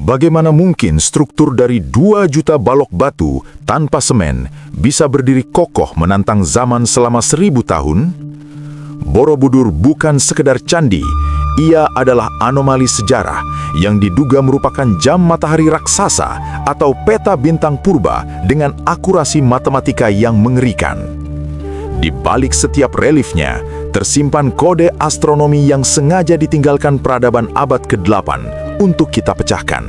Bagaimana mungkin struktur dari 2 juta balok batu tanpa semen bisa berdiri kokoh menantang zaman selama 1000 tahun? Borobudur bukan sekedar candi, ia adalah anomali sejarah yang diduga merupakan jam matahari raksasa atau peta bintang purba dengan akurasi matematika yang mengerikan. Di balik setiap reliefnya, tersimpan kode astronomi yang sengaja ditinggalkan peradaban abad ke-8 untuk kita pecahkan.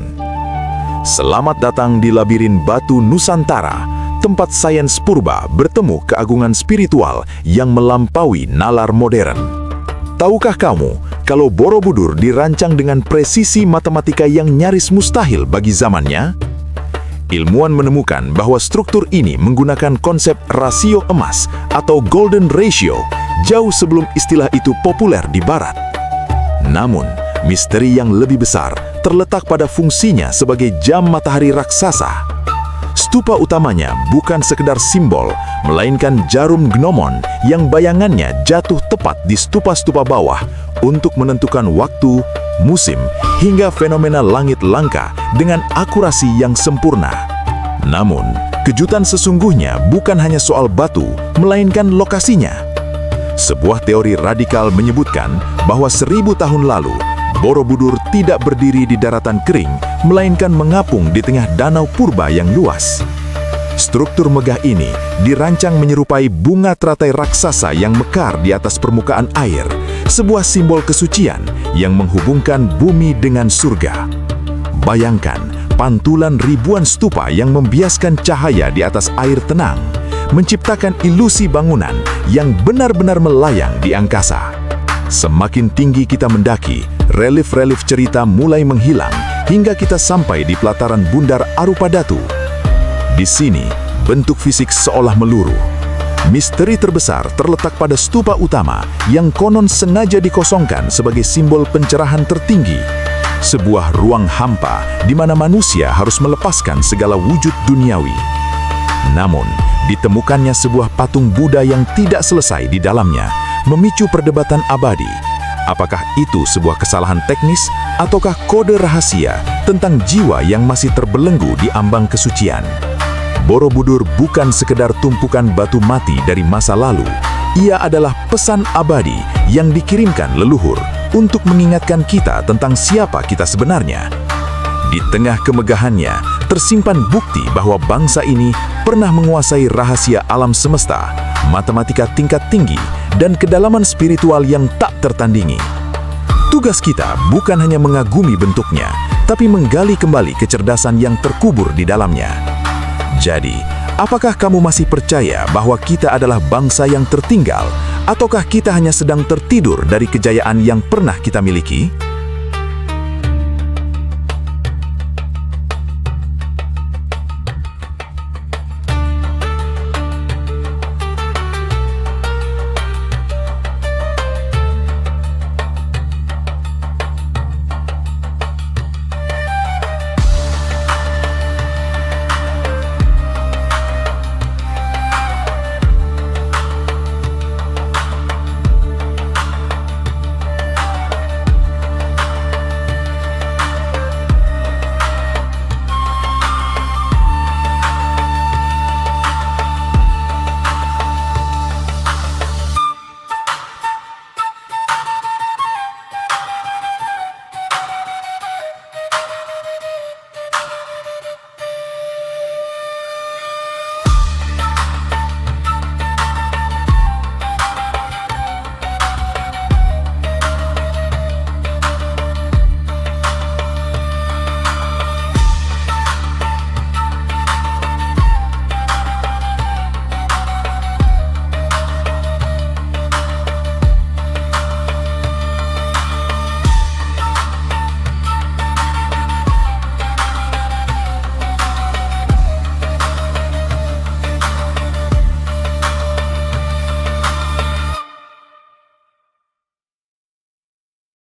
Selamat datang di labirin batu Nusantara, tempat sains purba bertemu keagungan spiritual yang melampaui nalar modern. Tahukah kamu, kalau Borobudur dirancang dengan presisi matematika yang nyaris mustahil bagi zamannya? Ilmuwan menemukan bahwa struktur ini menggunakan konsep rasio emas atau golden ratio jauh sebelum istilah itu populer di barat. Namun, misteri yang lebih besar terletak pada fungsinya sebagai jam matahari raksasa. Stupa utamanya bukan sekedar simbol, melainkan jarum gnomon yang bayangannya jatuh tepat di stupa-stupa bawah untuk menentukan waktu, musim, hingga fenomena langit langka dengan akurasi yang sempurna. Namun, kejutan sesungguhnya bukan hanya soal batu, melainkan lokasinya. Sebuah teori radikal menyebutkan bahwa 1000 tahun lalu, Borobudur tidak berdiri di daratan kering, melainkan mengapung di tengah danau purba yang luas. Struktur megah ini dirancang menyerupai bunga teratai raksasa yang mekar di atas permukaan air, sebuah simbol kesucian yang menghubungkan bumi dengan surga. Bayangkan, pantulan ribuan stupa yang membiaskan cahaya di atas air tenang, menciptakan ilusi bangunan yang benar-benar melayang di angkasa. Semakin tinggi kita mendaki, relief-relief cerita mulai menghilang hingga kita sampai di pelataran bundar Arupadatu. Di sini, bentuk fisik seolah meluruh. Misteri terbesar terletak pada stupa utama yang konon sengaja dikosongkan sebagai simbol pencerahan tertinggi. Sebuah ruang hampa di mana manusia harus melepaskan segala wujud duniawi. Namun, ditemukannya sebuah patung Buddha yang tidak selesai di dalamnya, memicu perdebatan abadi. Apakah itu sebuah kesalahan teknis ataukah kode rahasia tentang jiwa yang masih terbelenggu di ambang kesucian? Borobudur bukan sekedar tumpukan batu mati dari masa lalu. Ia adalah pesan abadi yang dikirimkan leluhur untuk mengingatkan kita tentang siapa kita sebenarnya. Di tengah kemegahannya, tersimpan bukti bahwa bangsa ini pernah menguasai rahasia alam semesta, matematika tingkat tinggi, dan kedalaman spiritual yang tak tertandingi. Tugas kita bukan hanya mengagumi bentuknya, tapi menggali kembali kecerdasan yang terkubur di dalamnya. Jadi, apakah kamu masih percaya bahwa kita adalah bangsa yang tertinggal, ataukah kita hanya sedang tertidur dari kejayaan yang pernah kita miliki?